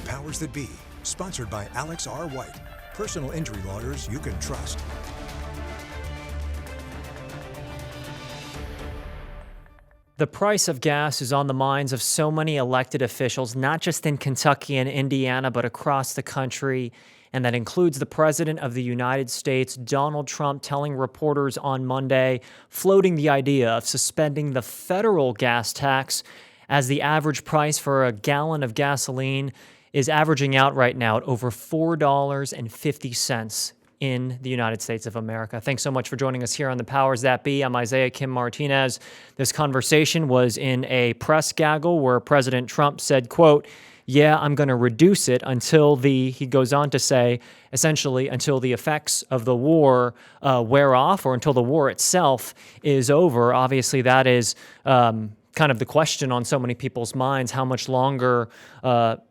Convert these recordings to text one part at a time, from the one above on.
powers that be. Sponsored by Alex R. White. Personal injury lawyers you can trust. The price of gas is on the minds of so many elected officials, not just in Kentucky and Indiana, but across the country. And that includes the President of the United States, Donald Trump, telling reporters on Monday, floating the idea of suspending the federal gas tax, as the average price for a gallon of gasoline is averaging out right now at over $4.50 in the United States of America. Thanks so much for joining us here on The Powers That Be. I'm Isaiah Kim Martinez. This conversation was in a press gaggle where President Trump said, quote, "Yeah, I'm going to reduce it until he goes on to say, essentially, until the effects of the war wear off, or until the war itself is over." Obviously, that is kind of the question on so many people's minds. How much longer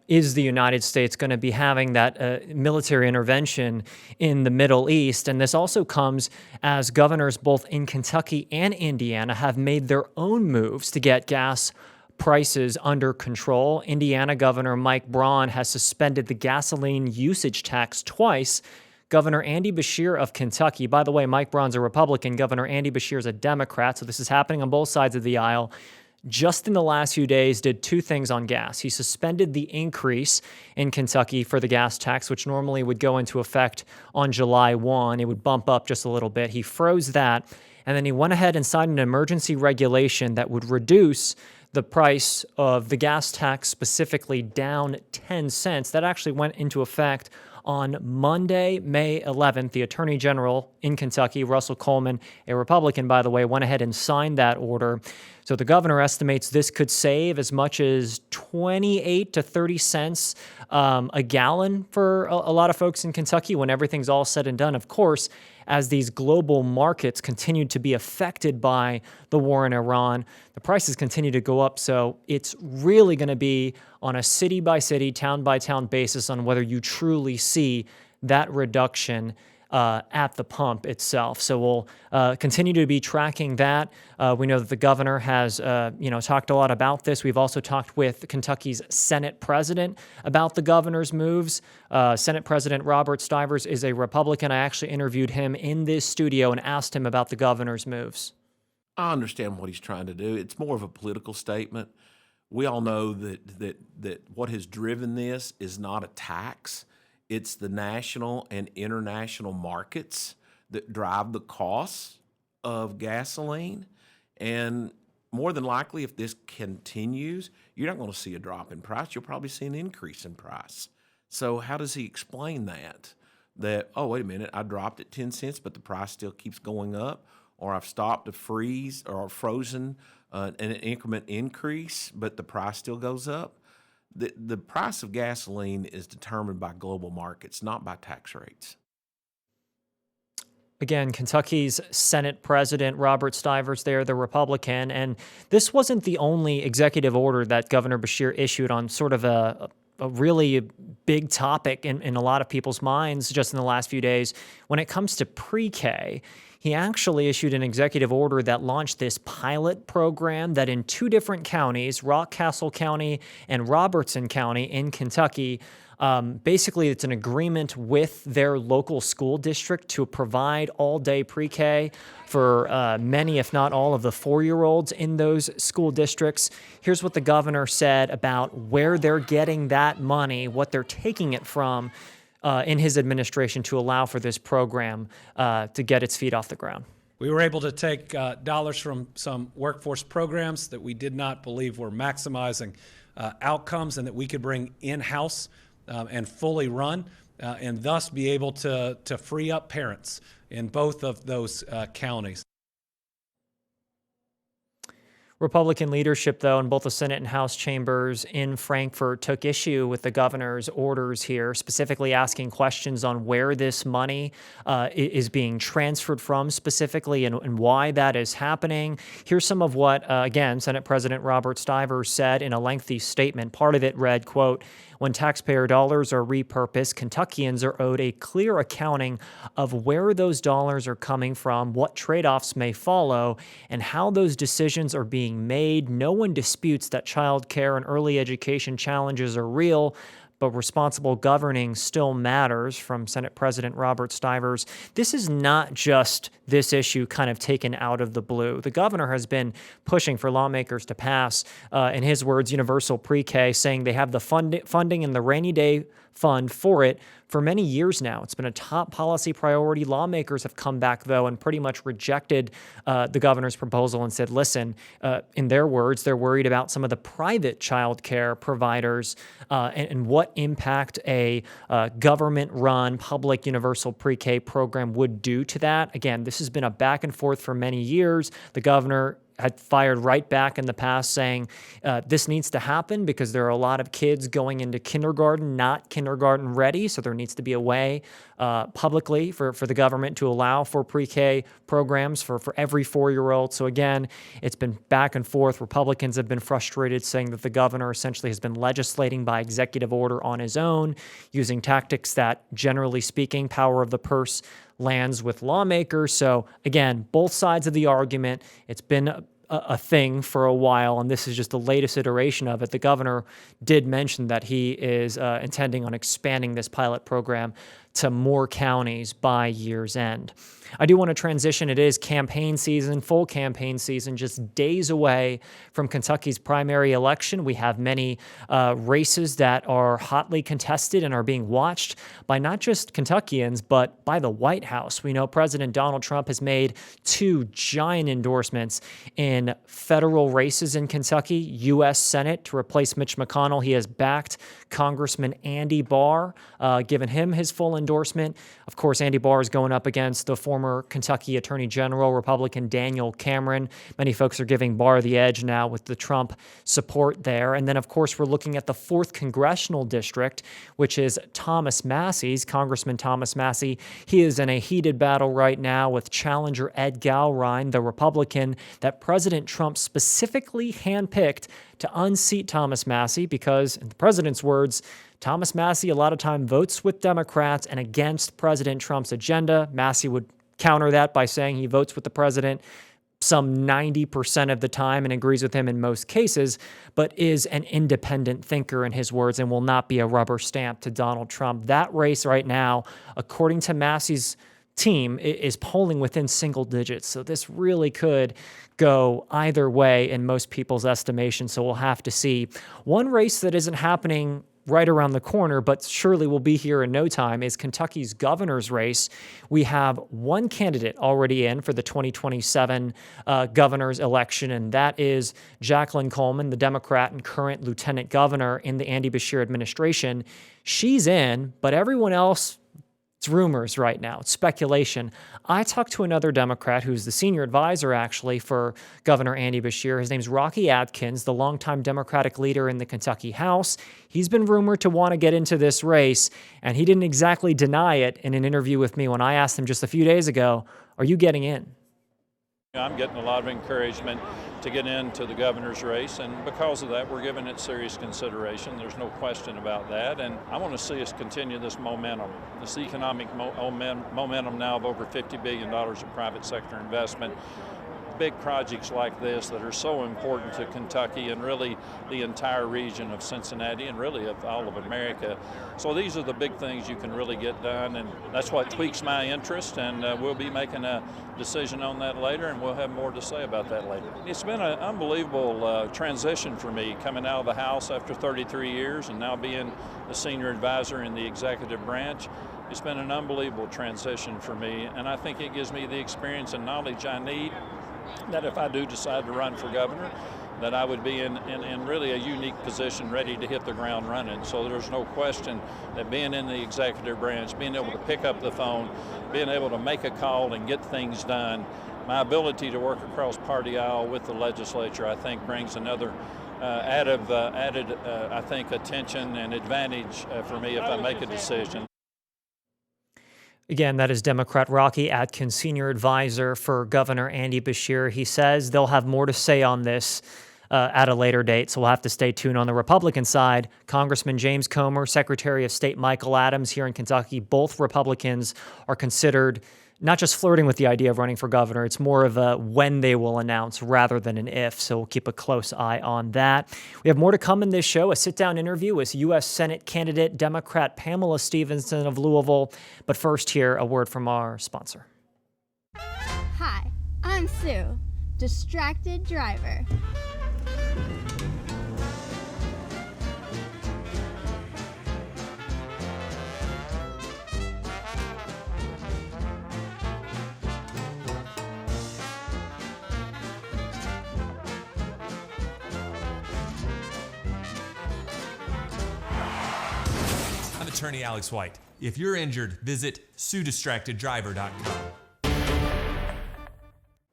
is the United States going to be having that military intervention in the Middle East? And this also comes as governors both in Kentucky and Indiana have made their own moves to get gas prices under control. Indiana Governor Mike Braun has suspended the gasoline usage tax twice. Governor Andy Beshear of Kentucky, by the way, Mike Braun's a Republican, Governor Andy Beshear is a Democrat, so this is happening on both sides of the aisle. Just in the last few days, did two things on gas. He suspended the increase in Kentucky for the gas tax, which normally would go into effect on July 1. It would bump up just a little bit. He froze that, and then he went ahead and signed an emergency regulation that would reduce the price of the gas tax specifically down 10 cents. That actually went into effect on Monday, May 11th. The Attorney General in Kentucky, Russell Coleman, a Republican, by the way, went ahead and signed that order. So the governor estimates this could save as much as 28 to 30 cents a gallon for a lot of folks in Kentucky when everything's all said and done. Of course, as these global markets continue to be affected by the war in Iran, the prices continue to go up. So it's really going to be on a city-by-city, town-by-town basis on whether you truly see that reduction at the pump itself. So we'll continue to be tracking that. We know that the governor has, talked a lot about this. We've also talked with Kentucky's Senate president about the governor's moves. Senate President Robert Stivers is a Republican. I actually interviewed him in this studio and asked him about the governor's moves. I understand what he's trying to do. It's more of a political statement. We all know that what has driven this is not a tax. It's the national and international markets that drive the costs of gasoline. And more than likely, if this continues, you're not going to see a drop in price. You'll probably see an increase in price. So how does he explain that? That, oh, wait a minute, I dropped it 10 cents, but the price still keeps going up, or I've stopped a freeze or frozen an increment increase, but the price still goes up. The price of gasoline is determined by global markets, not by tax rates. Again, Kentucky's Senate President Robert Stivers there, the Republican, and this wasn't the only executive order that Governor Beshear issued on sort of a really big topic in a lot of people's minds just in the last few days. When it comes to pre-K, he actually issued an executive order that launched this pilot program that in two different counties, Rockcastle County and Robertson County in Kentucky, basically it's an agreement with their local school district to provide all-day pre-K for many, if not all, of the 4-year-olds in those school districts. Here's what the governor said about where they're getting that money, what they're taking it from, in his administration to allow for this program to get its feet off the ground. We were able to take dollars from some workforce programs that we did not believe were maximizing outcomes and that we could bring in-house and fully run, and thus be able to free up parents in both of those counties. Republican leadership, though, in both the Senate and House chambers in Frankfort took issue with the governor's orders here, specifically asking questions on where this money is being transferred from specifically and why that is happening. Here's some of what, again, Senate President Robert Stivers said in a lengthy statement. Part of it read, quote, "When taxpayer dollars are repurposed, Kentuckians are owed a clear accounting of where those dollars are coming from, what trade-offs may follow, and how those decisions are being made. No one disputes that child care and early education challenges are real, but responsible governing still matters, from Senate President Robert Stivers. This is not just this issue kind of taken out of the blue. The governor has been pushing for lawmakers to pass, in his words, universal pre-K, saying they have the funding and the rainy day fund for it for many years now. It's been a top policy priority. Lawmakers have come back, though, and pretty much rejected the governor's proposal and said, listen, in their words, they're worried about some of the private child care providers and what impact a government-run public universal pre-K program would do to that. Again, this has been a back and forth for many years. The governor had fired right back in the past saying this needs to happen because there are a lot of kids going into kindergarten, not kindergarten ready. So there needs to be a way publicly for the government to allow for pre-K programs for every 4-year-old. So again, it's been back and forth. Republicans have been frustrated, saying that the governor essentially has been legislating by executive order on his own, using tactics that, generally speaking, power of the purse lands with lawmakers. So again, both sides of the argument. It's been a thing for a while, and this is just the latest iteration of it. The governor did mention that he is intending on expanding this pilot program to more counties by year's end. I do want to transition. It is campaign season, full campaign season, just days away from Kentucky's primary election. We have many races that are hotly contested and are being watched by not just Kentuckians, but by the White House. We know President Donald Trump has made 2 giant endorsements in federal races in Kentucky, U.S. Senate to replace Mitch McConnell. He has backed Congressman Andy Barr, given him his full endorsement. Of course, Andy Barr is going up against the former Kentucky Attorney General, Republican Daniel Cameron. Many folks are giving Barr the edge now with the Trump support there. And then, of course, we're looking at the 4th Congressional District, which is Thomas Massey's, Congressman Thomas Massey. He is in a heated battle right now with challenger Ed Galrine, the Republican that President Trump specifically handpicked to unseat Thomas Massey because, in the president's words, Thomas Massey a lot of time votes with Democrats and against President Trump's agenda. Massey would counter that by saying he votes with the president some 90% of the time and agrees with him in most cases, but is an independent thinker in his words and will not be a rubber stamp to Donald Trump. That race right now, according to Massey's team, is polling within single digits. So this really could go either way in most people's estimation. So we'll have to see. One race that isn't happening right around the corner, but surely will be here in no time, is Kentucky's governor's race. We have one candidate already in for the 2027 governor's election, and that is Jacqueline Coleman, the Democrat and current lieutenant governor in the Andy Beshear administration. She's in, but everyone else, it's rumors right now. It's speculation. I talked to another Democrat who's the senior advisor, actually, for Governor Andy Beshear. His name's Rocky Adkins, the longtime Democratic leader in the Kentucky House. He's been rumored to want to get into this race, and he didn't exactly deny it in an interview with me when I asked him just a few days ago, are you getting in? I'm getting a lot of encouragement to get into the governor's race, and because of that, we're giving it serious consideration. There's no question about that, and I want to see us continue this momentum, this economic momentum now of over $50 billion of private sector investment. Big projects like this that are so important to Kentucky and really the entire region of Cincinnati and really of all of America. So these are the big things you can really get done, and that's what tweaks my interest, and we'll be making a decision on that later, and we'll have more to say about that later. It's been an unbelievable transition for me coming out of the House after 33 years and now being the senior advisor in the executive branch. It's been an unbelievable transition for me, and I think it gives me the experience and knowledge I need that if I do decide to run for governor, that I would be in really a unique position ready to hit the ground running. So there's no question that being in the executive branch, being able to pick up the phone, being able to make a call and get things done, my ability to work across party aisle with the legislature, I think brings another added I think, attention and advantage for me if I make a decision. Again, that is Democrat Rocky Adkins, senior advisor for Governor Andy Beshear. He says they'll have more to say on this at a later date, so we'll have to stay tuned. On the Republican side, Congressman James Comer, Secretary of State Michael Adams here in Kentucky, both Republicans are considered not just flirting with the idea of running for governor. It's more of a when they will announce rather than an if. So we'll keep a close eye on that. We have more to come in this show, a sit-down interview with U.S. Senate candidate Democrat Pamela Stevenson of Louisville. But first here, a word from our sponsor. Hi, I'm Sue, distracted driver. I'm attorney Alex White. If you're injured, visit SueDistractedDriver.com.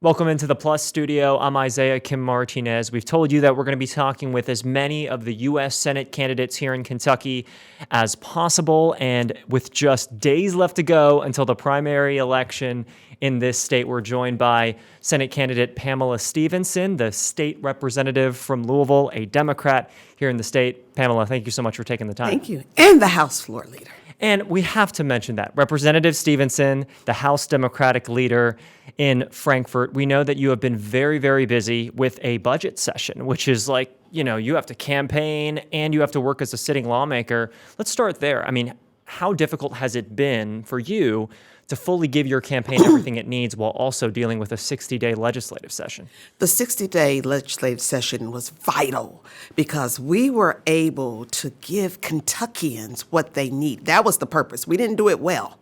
Welcome into the Plus studio. I'm Isaiah Kim Martinez. We've told you that we're going to be talking with as many of the U.S. Senate candidates here in Kentucky as possible. And with just days left to go until the primary election in this state, we're joined by Senate candidate Pamela Stevenson, the state representative from Louisville, a Democrat here in the state. Pamela, thank you so much for taking the time. Thank you. And the House floor leader. And we have to mention that. Representative Stevenson, the House Democratic leader in Frankfort, we know that you have been very, very busy with a budget session, which is like, you have to campaign and you have to work as a sitting lawmaker. Let's start there. I mean, how difficult has it been for you to fully give your campaign everything it needs while also dealing with a 60-day legislative session? The 60-day legislative session was vital because we were able to give Kentuckians what they need. That was the purpose. We didn't do it well,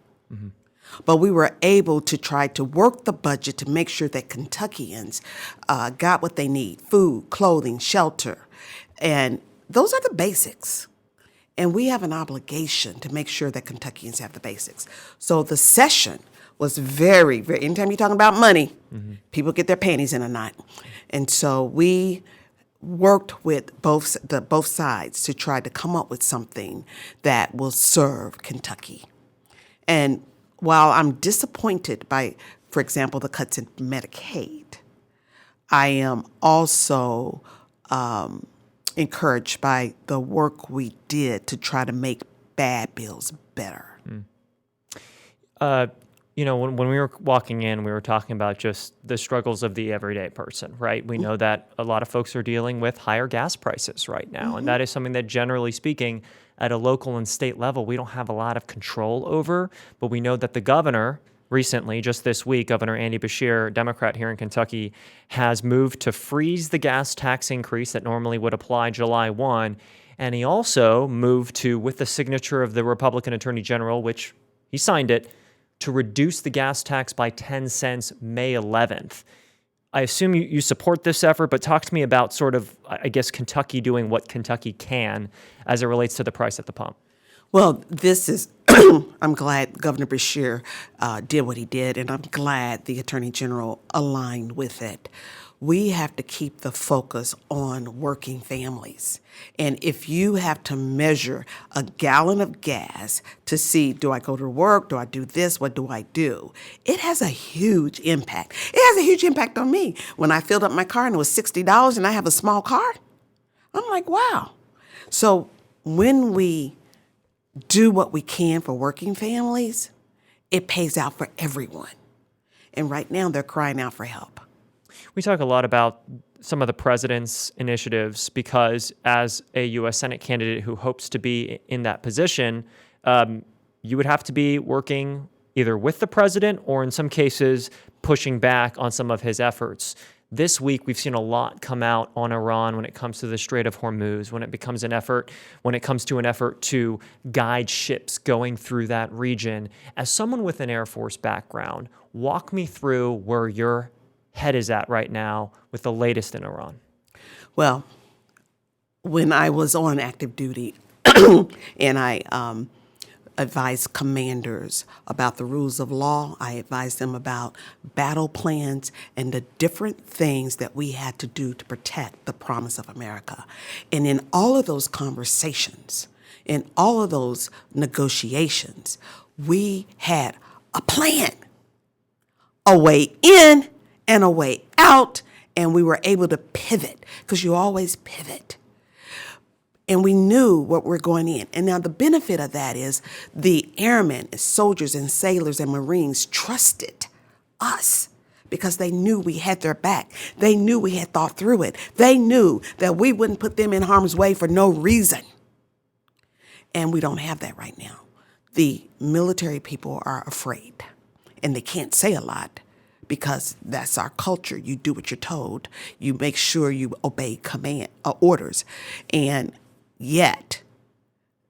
but we were able to try to work the budget to make sure that Kentuckians got what they need: food, clothing, shelter. And those are the basics. And we have an obligation to make sure that Kentuckians have the basics. So the session was very, very, anytime you're talking about money, people get their panties in a knot. And so we worked with both sides to try to come up with something that will serve Kentucky. And while I'm disappointed by, for example, the cuts in Medicaid, I am also encouraged by the work we did to try to make bad bills better. When we were walking in, we were talking about just the struggles of the everyday person, right? We know that a lot of folks are dealing with higher gas prices right now, and that is something that, generally speaking, at a local and state level, we don't have a lot of control over, but we know that the governor recently, just this week, Governor Andy Beshear, Democrat here in Kentucky, has moved to freeze the gas tax increase that normally would apply July 1. And he also moved to, with the signature of the Republican Attorney General, which he signed it, to reduce the gas tax by 10 cents May 11th. I assume you support this effort, but talk to me about sort of, I guess, Kentucky doing what Kentucky can as it relates to the price at the pump. Well, this is, I'm glad Governor Beshear did what he did, and I'm glad the Attorney General aligned with it. We have to keep the focus on working families. And if you have to measure a gallon of gas to see, do I go to work? Do I do this? What do I do? It has a huge impact. It has a huge impact on me. When I filled up my car and it was $60 and I have a small car, I'm like, wow. So when we do what we can for working families, it pays out for everyone. And right now they're crying out for help. We talk a lot about some of the president's initiatives because as a U.S. Senate candidate who hopes to be in that position, you would have to be working either with the president or in some cases pushing back on some of his efforts. This week, we've seen a lot come out on Iran when it comes to the Strait of Hormuz, when it comes to an effort to guide ships going through that region. As someone with an Air Force background, walk me through where your head is at right now with the latest in Iran. Well, when I was on active duty and I advised commanders about the rules of law, I advised them about battle plans and the different things that we had to do to protect the promise of America. And in all of those conversations, in all of those negotiations, we had a plan, a way in and a way out, and we were able to pivot, because you always pivot. And we knew what we're going in. And now the benefit of that is the airmen, soldiers and sailors and Marines trusted us because they knew we had their back. They knew we had thought through it. They knew that we wouldn't put them in harm's way for no reason. And we don't have that right now. The military people are afraid, and they can't say a lot because that's our culture. You do what you're told. You make sure you obey command orders. And yet,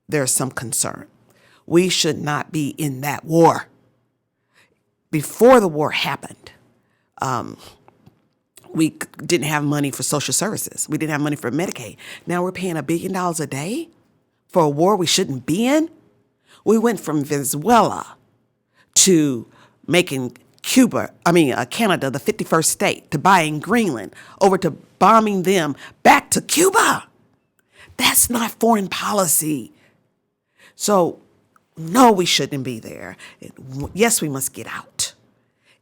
there's some concern. We should not be in that war. Before the war happened, we didn't have money for social services. We didn't have money for Medicaid. Now we're paying $1 billion a day for a war we shouldn't be in. We went from Venezuela to making Canada the 51st state, to buying Greenland, over to bombing them, back to Cuba. That's not foreign policy. So, no, we shouldn't be there. Yes, we must get out.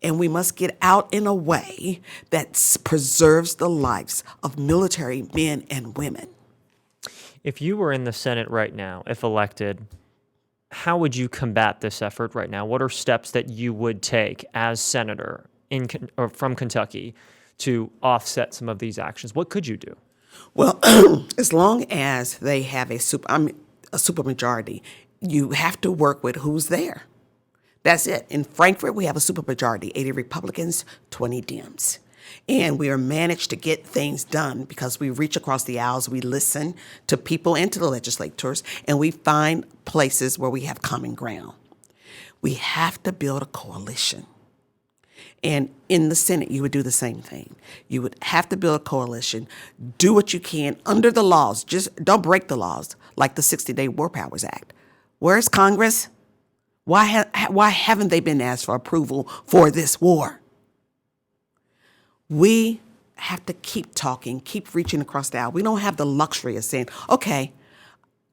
And we must get out in a way that preserves the lives of military men and women. If you were in the Senate right now, if elected, how would you combat this effort right now? What are steps that you would take as senator from Kentucky to offset some of these actions? What could you do? Well, as long as they have a supermajority, you have to work with who's there. That's it. In Frankfurt, we have a supermajority, 80 Republicans, 20 Dems. And we are managed to get things done because we reach across the aisles, we listen to people and to the legislators, and we find places where we have common ground. We have to build a coalition. And in the Senate, you would do the same thing. You would have to build a coalition, do what you can under the laws. Just don't break the laws, like the 60-Day War Powers Act. Where's Congress? Why haven't they been asked for approval for this war? We have to keep talking, keep reaching across the aisle. We don't have the luxury of saying, okay,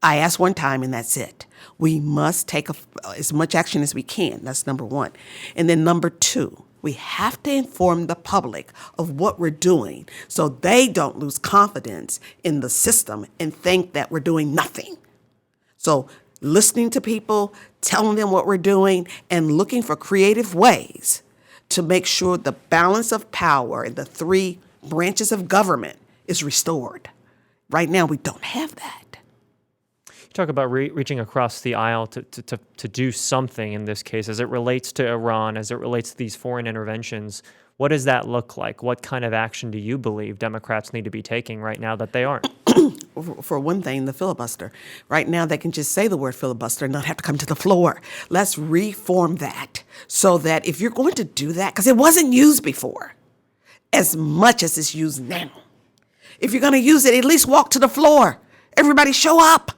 I asked one time and that's it. We must take as much action as we can. That's number one. And then number two, we have to inform the public of what we're doing so they don't lose confidence in the system and think that we're doing nothing. So listening to people, telling them what we're doing, and looking for creative ways to make sure the balance of power in the three branches of government is restored. Right now, we don't have that. You talk about reaching across the aisle to do something in this case as it relates to Iran, as it relates to these foreign interventions. What does that look like? What kind of action do you believe Democrats need to be taking right now that they aren't? For one thing, the filibuster. Right now, they can just say the word filibuster and not have to come to the floor. Let's reform that so that if you're going to do that, because it wasn't used before as much as it's used now. If you're going to use it, at least walk to the floor. Everybody show up.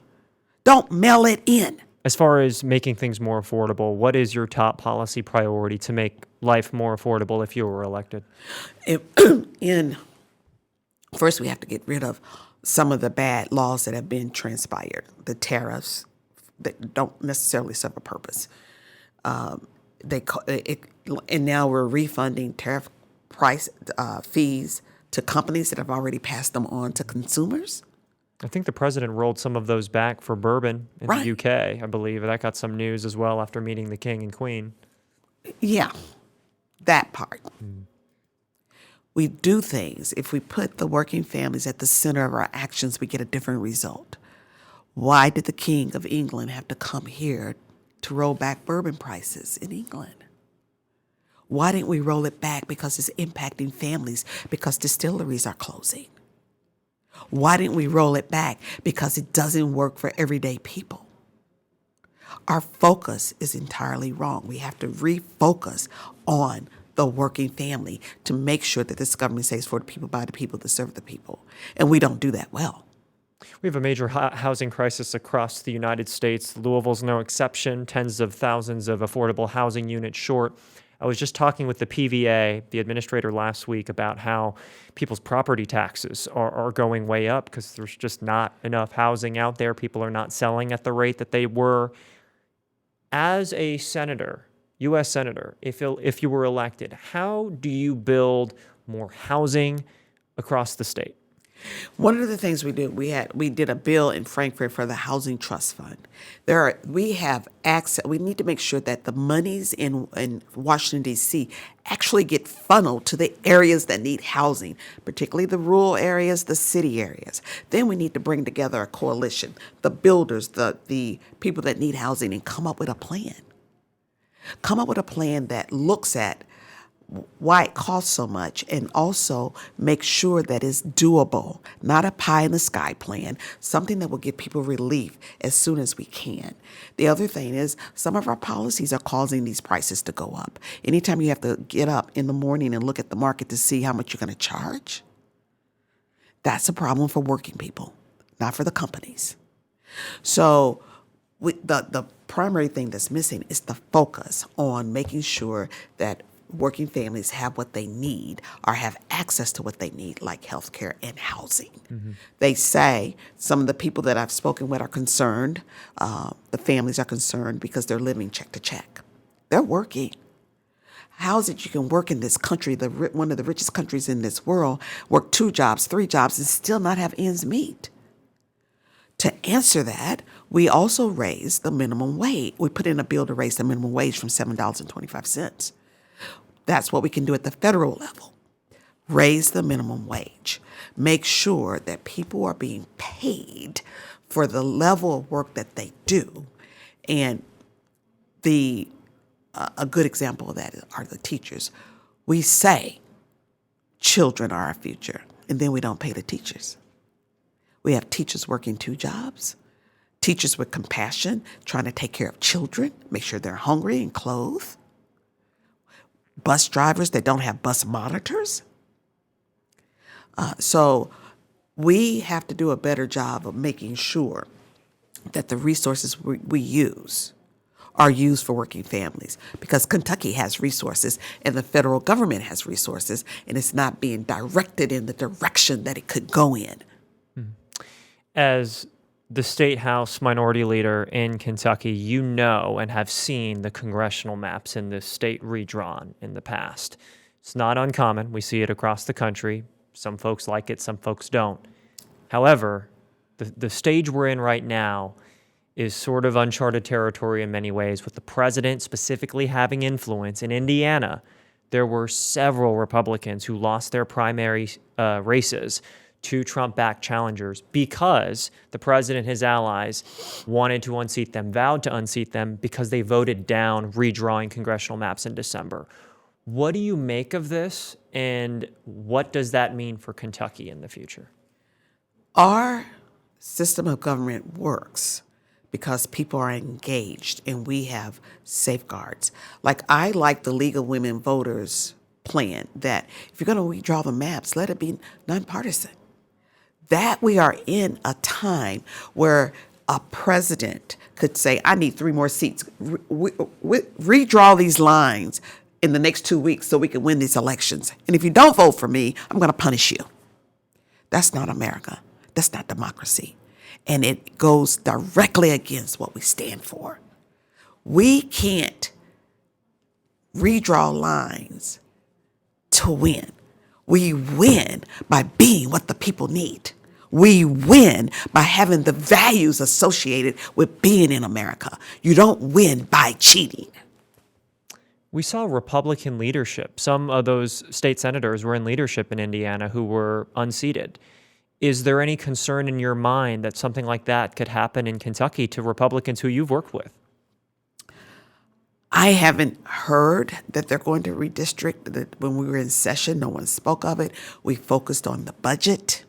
Don't mail it in. As far as making things more affordable, what is your top policy priority to make life more affordable if you were elected? First, we have to get rid of some of the bad laws that have been transpired, the tariffs that don't necessarily serve a purpose. And now we're refunding tariff price fees to companies that have already passed them on to consumers. I think the president rolled some of those back for bourbon in the UK, I believe. That got some news as well after meeting the king and queen. Yeah, that part. We do things. If we put the working families at the center of our actions, we get a different result. Why did the King of England have to come here to roll back bourbon prices in England? Why didn't we roll it back? Because it's impacting families, because distilleries are closing. Why didn't we roll it back? Because it doesn't work for everyday people. Our focus is entirely wrong. We have to refocus on the working family to make sure that this government stays for the people, by the people, to serve the people. And we don't do that well. We have a major housing crisis across the United States. Louisville's no exception, tens of thousands of affordable housing units short. I was just talking with the PVA, the administrator, last week about how people's property taxes are going way up because there's just not enough housing out there. People are not selling at the rate that they were. As a senator, U.S. senator, if you were elected, how do you build more housing across the state? One of the things we did a bill in Frankfurt for the Housing Trust Fund. We have access. We need to make sure that the monies in Washington D.C. actually get funneled to the areas that need housing, particularly the rural areas, the city areas. Then we need to bring together a coalition, the builders, the people that need housing, and come up with a plan. Come up with a plan that looks at why it costs so much, and also make sure that it's doable, not a pie in the sky plan, something that will give people relief as soon as we can. The other thing is some of our policies are causing these prices to go up. Anytime you have to get up in the morning and look at the market to see how much you're going to charge, that's a problem for working people, not for the companies. So the primary thing that's missing is the focus on making sure that working families have what they need or have access to what they need, like health care and housing. Mm-hmm. They say, some of the people that I've spoken with are concerned, the families are concerned because they're living check to check. They're working. How is it you can work in this country, one of the richest countries in this world, work 2 jobs, 3 jobs, and still not have ends meet? To answer that, we also raised the minimum wage. We put in a bill to raise the minimum wage from $7.25. That's what we can do at the federal level. Raise the minimum wage. Make sure that people are being paid for the level of work that they do. And a good example of that are the teachers. We say children are our future, and then we don't pay the teachers. We have teachers working 2 jobs, teachers with compassion, trying to take care of children, make sure they're hungry and clothed. Bus drivers that don't have bus monitors. So we have to do a better job of making sure that the resources we use are used for working families, because Kentucky has resources and the federal government has resources, and it's not being directed in the direction that it could go in. As the state house minority leader in Kentucky, you know and have seen the congressional maps in this state redrawn in the past. It's not uncommon. We see it across the country. Some folks like it, some folks don't. However, the stage we're in right now is sort of uncharted territory in many ways, with the president specifically having influence. In Indiana, there were several Republicans who lost their primary races to Trump-backed challengers because the president and his allies wanted to unseat them, vowed to unseat them because they voted down redrawing congressional maps in December. What do you make of this, and what does that mean for Kentucky in the future? Our system of government works because people are engaged and we have safeguards. I like the League of Women Voters plan that if you're going to redraw the maps, let it be nonpartisan. That we are in a time where a president could say, I need 3 more seats. Redraw these lines in the next 2 weeks so we can win these elections. And if you don't vote for me, I'm going to punish you. That's not America. That's not democracy. And it goes directly against what we stand for. We can't redraw lines to win. We win by being what the people need. We win by having the values associated with being in America. You don't win by cheating. We saw Republican leadership. Some of those state senators were in leadership in Indiana who were unseated. Is there any concern in your mind that something like that could happen in Kentucky to Republicans who you've worked with? I haven't heard that they're going to redistrict. That when we were in session, no one spoke of it. We focused on the budget.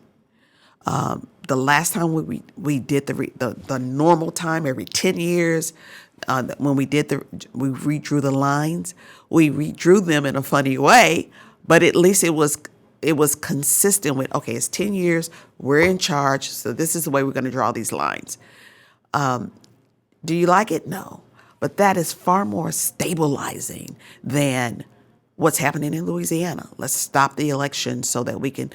The last time we did the normal time every 10 years, when we redrew the lines. We redrew them in a funny way, but at least it was consistent with, okay, it's 10 years, we're in charge, so this is the way we're going to draw these lines. Do you like it? No. But that is far more stabilizing than what's happening in Louisiana. Let's stop the election so that we can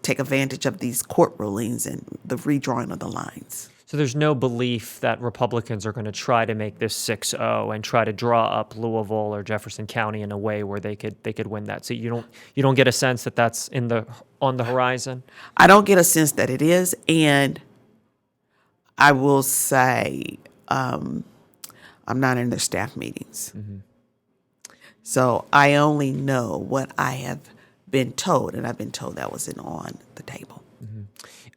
take advantage of these court rulings and the redrawing of the lines. So there's no belief that Republicans are going to try to make this 6-0 and try to draw up Louisville or Jefferson County in a way where they could win that. So you don't get a sense that that's on the horizon. I don't get a sense that it is, and I will say I'm not in their staff meetings. So I only know what I have been told, and I've been told that wasn't on the table.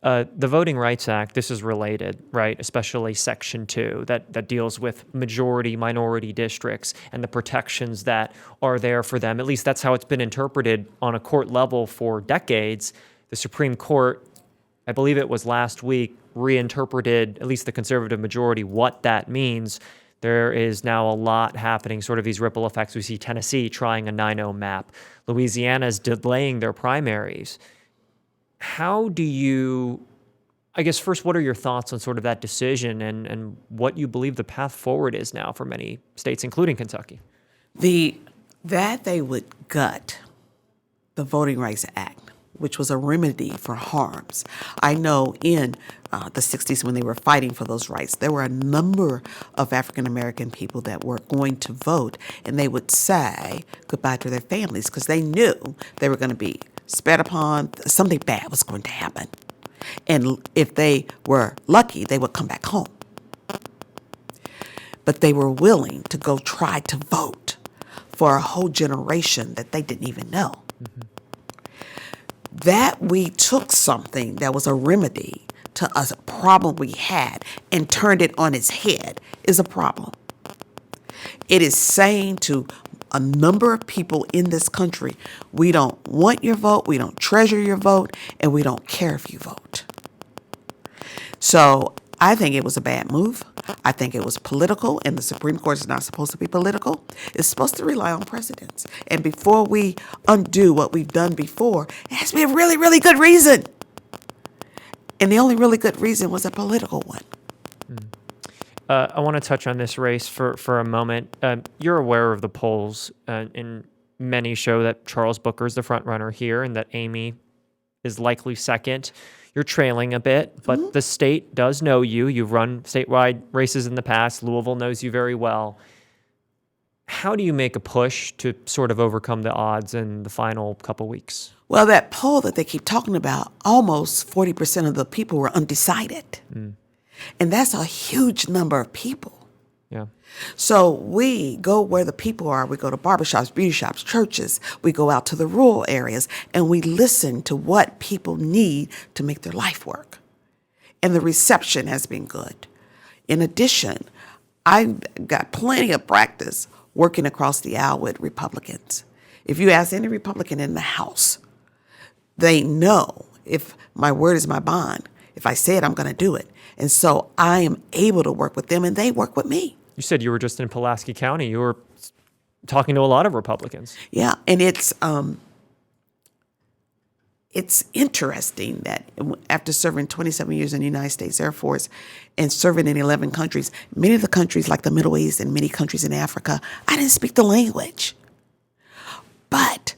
The Voting Rights Act, this is related, right? Especially Section 2 that deals with majority minority districts and the protections that are there for them. At least that's how it's been interpreted on a court level for decades. The Supreme Court, I believe it was last week, reinterpreted, at least the conservative majority, what that means. There is now a lot happening, sort of these ripple effects. We see Tennessee trying a 9-0 map. Louisiana is delaying their primaries. How do you, I guess first, what are your thoughts on sort of that decision and what you believe the path forward is now for many states, including Kentucky? That they would gut the Voting Rights Act, which was a remedy for harms. I know in the 60s when they were fighting for those rights, there were a number of African American people that were going to vote, and they would say goodbye to their families because they knew they were going to be spat upon, something bad was going to happen. And if they were lucky, they would come back home. But they were willing to go try to vote for a whole generation that they didn't even know. That we took something that was a remedy to a problem we had and turned it on its head is a problem. It is saying to a number of people in this country, we don't want your vote, we don't treasure your vote, and we don't care if you vote. So I think it was a bad move. I think it was political, and the Supreme Court is not supposed to be political. It's supposed to rely on precedents. And before we undo what we've done before, it has to be a really, really good reason. And the only really good reason was a political one. I want to touch on this race for a moment. You're aware of the polls, and many show that Charles Booker is the front runner here and that Amy is likely second. You're trailing a bit, but the state does know you. You've run statewide races in the past. Louisville knows you very well. How do you make a push to sort of overcome the odds in the final couple weeks? Well, that poll that they keep talking about, almost 40% of the people were undecided. And that's a huge number of people. Yeah. So we go where the people are. We go to barbershops, beauty shops, churches. We go out to the rural areas, and we listen to what people need to make their life work. And the reception has been good. In addition, I've got plenty of practice working across the aisle with Republicans. If you ask any Republican in the House, they know if my word is my bond. If I say it, I'm going to do it. And so I am able to work with them, and they work with me. You said you were just in Pulaski County. You were talking to a lot of Republicans. Yeah, and it's interesting that after serving 27 years in the United States Air Force and serving in 11 countries, many of the countries like the Middle East and many countries in Africa, I didn't speak the language. But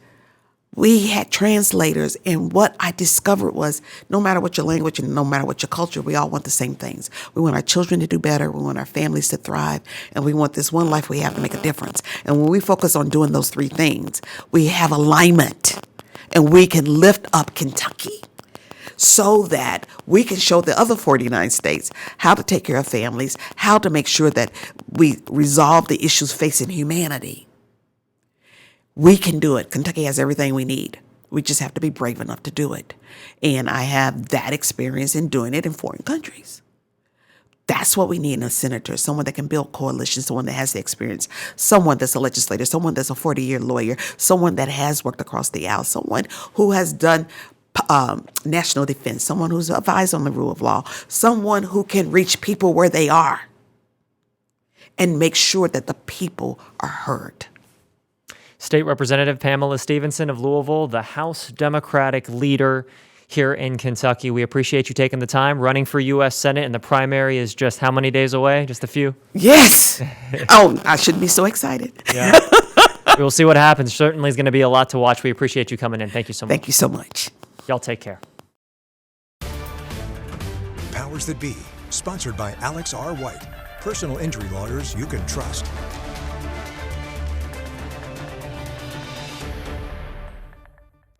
we had translators, and what I discovered was no matter what your language and no matter what your culture, we all want the same things. We want our children to do better, we want our families to thrive, and we want this one life we have to make a difference. And when we focus on doing those three things, we have alignment, and we can lift up Kentucky so that we can show the other 49 states how to take care of families, how to make sure that we resolve the issues facing humanity. We can do it. Kentucky has everything we need. We just have to be brave enough to do it. And I have that experience in doing it in foreign countries. That's what we need in a senator, someone that can build coalitions, someone that has the experience, someone that's a legislator, someone that's a 40-year lawyer, someone that has worked across the aisle, someone who has done national defense, someone who's advised on the rule of law, someone who can reach people where they are and make sure that the people are heard. State Representative Pamela Stevenson of Louisville, the House Democratic leader here in Kentucky. We appreciate you taking the time, running for U.S. Senate, and the primary is just how many days away? Just a few? Yes. Oh, I shouldn't be so excited. Yeah. We'll see what happens. Certainly is going to be a lot to watch. We appreciate you coming in. Thank you so much. Thank you so much. Y'all take care. Powers that be. Sponsored by Alex R. White. Personal injury lawyers you can trust.